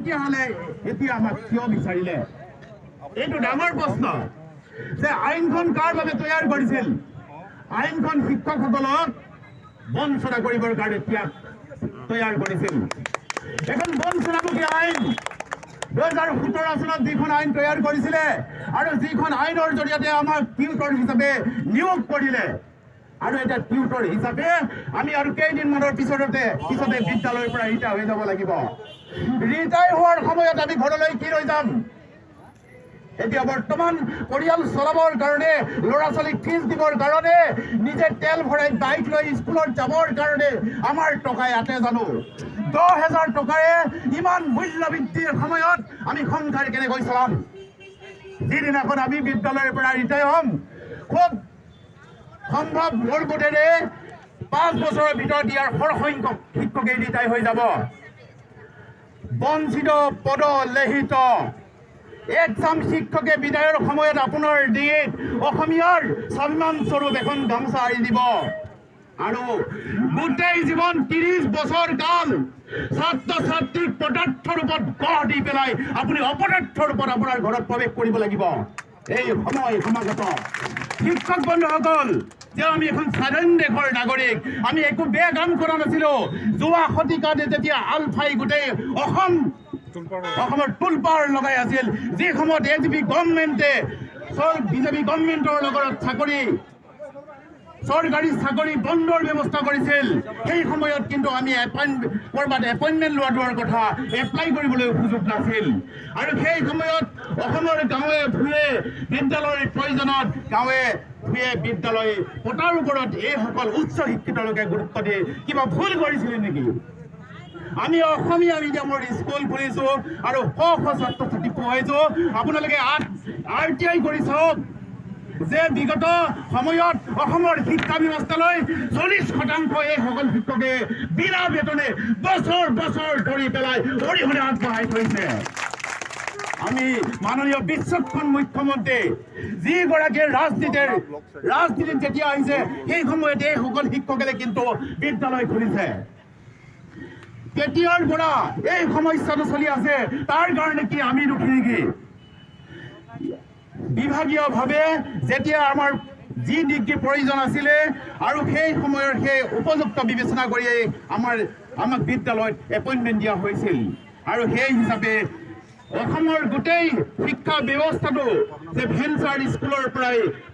তেতিয়াহ'লে এতিয়া আমাক কিয় বিচাৰিলে? এইটো ডাঙৰ প্ৰশ্ন যে আইনখন কাৰ বাবে তৈয়াৰ কৰিছিল? আইনখন শিক্ষকসকলক বঞ্চনা কৰিবৰ কাৰণে তৈয়াৰ কৰিছিল। এখন বঞ্চনামুখী আইন 2017 চনত যিখন আইন তৈয়াৰ কৰিছিলে আৰু যিখন আইনৰ জৰিয়তে আমাক টিউটৰ হিচাপে নিয়োগ কৰিলে, আৰু এটা টিউটৰ হিচাপে আমি আৰু কেইদিনমানৰ পিছতে বিদ্যালয়ৰ পৰা ৰিটায়াৰ হৈ যাব লাগিব। ৰিটায়াৰ হোৱাৰ সময়ত আমি ঘৰলৈ কি লৈ যাম? এতিয়া বৰ্তমান পৰিয়াল চলাবৰ কাৰণে, ল'ৰা ছোৱালীক ফিজ দিবৰ কাৰণে, নিজে তেল ভৰাই বাইক লৈ স্কুলত যাবৰ কাৰণে আমাৰ টকা ইয়াতে জানো? 10,000 টকাৰে ইমান মূল্য বৃদ্ধিৰ সময়ত আমি সংসাৰ কেনেকৈ চলাম? যিদিনাখন আমি বিদ্যালয়ৰ পৰা ৰিটায়াৰ হ'ম, খুব সম্ভৱ মোৰ বোধেৰে 5 বছৰৰ ভিতৰত ইয়াৰ সৰহসংখ্যক শিক্ষকেই ৰিটায়াৰ হৈ যাব। বঞ্চিত পদলেহিত একচাম শিক্ষকে বিদায়ৰ সময়ত আপোনাৰ ডিঙিত অসমীয়াৰ সন্মান স্বৰূপ এখন গামোচা আঁৰি দিব আৰু গোটেই জীৱন 30 বছৰ কাল ছাত্ৰ ছাত্ৰীক পদাৰ্থ ৰূপত গঢ় দি পেলাই আপুনি অপদাৰ্থ ৰূপত আপোনাৰ ঘৰত প্ৰৱেশ কৰিব লাগিব। এই সময় সমাগত। শিক্ষক বন্ধুসকল, যে আমি এখন স্বাধীন দেশৰ নাগৰিক, আমি একো বেয়া কাম কৰা নাছিলো। যোৱা শতিকাতে যেতিয়া আলফাই গোটেই অসমৰ তোলপাৰ লগাই আছিল, যি সময়ত AGP গভৰ্ণমেণ্টে বিজেপি গভৰ্ণমেণ্টৰ লগত চৰকাৰী চাকৰি বন্ধৰ ব্যৱস্থা কৰিছিল, সেই সময়ত কিন্তু আমি ক'ৰবাত এপইণ্টমেণ্ট লোৱাৰ কথা এপ্লাই কৰিবলৈ সুযোগ নাছিল। আৰু সেই সময়ত অসমৰ গাঁৱে ভূঞে বিদ্যালয়ৰ প্ৰয়োজনত গাঁৱে ভূঞে বিদ্যালয় পতাৰ ওপৰত এইসকল উচ্চ শিক্ষিত লোকে গুৰুত্ব দিয়ে কিবা ভুল কৰিছিলে নেকি? আমি অসমীয়া মিডিয়ামৰ স্কুল খুলিছো আৰু শ ছাত্ৰ ছাত্ৰী পঢ়াইছো। আপোনালোকে RTI কৰি চাওক যে বিগত সময়ত অসমৰ শিক্ষা ব্যৱস্থালৈ 40% এইসকল শিক্ষকে বিনা বেতনে বছৰ বছৰ ধৰি পেলাই অৰিহণা আগবঢ়াই থৈছে। আমি মাননীয় বিচক্ষণ মুখ্যমন্ত্ৰী যিগৰাকীয়ে ৰাজনীতিত যেতিয়া আহিছে, সেই সময়ত এইসকল শিক্ষকে কিন্তু বিদ্যালয় খুলিছে। তেতিয়াৰ পৰা এই সমস্যাটো চলি আছে, তাৰ কাৰণে কি আমি দুখী নেকি? বিভাগীয়ভাৱে যেতিয়া আমাৰ যি ডিগ্ৰী প্ৰয়োজন আছিলে আৰু সেই সময়ৰ সেই উপযুক্ত বিবেচনা কৰি আমাক বিদ্যালয়ত এপইণ্টমেণ্ট দিয়া হৈছিল, আৰু সেই হিচাপে অসমৰ গোটেই শিক্ষা ব্যৱস্থাটো যে ভেঞ্চাৰ স্কুলৰ পৰাই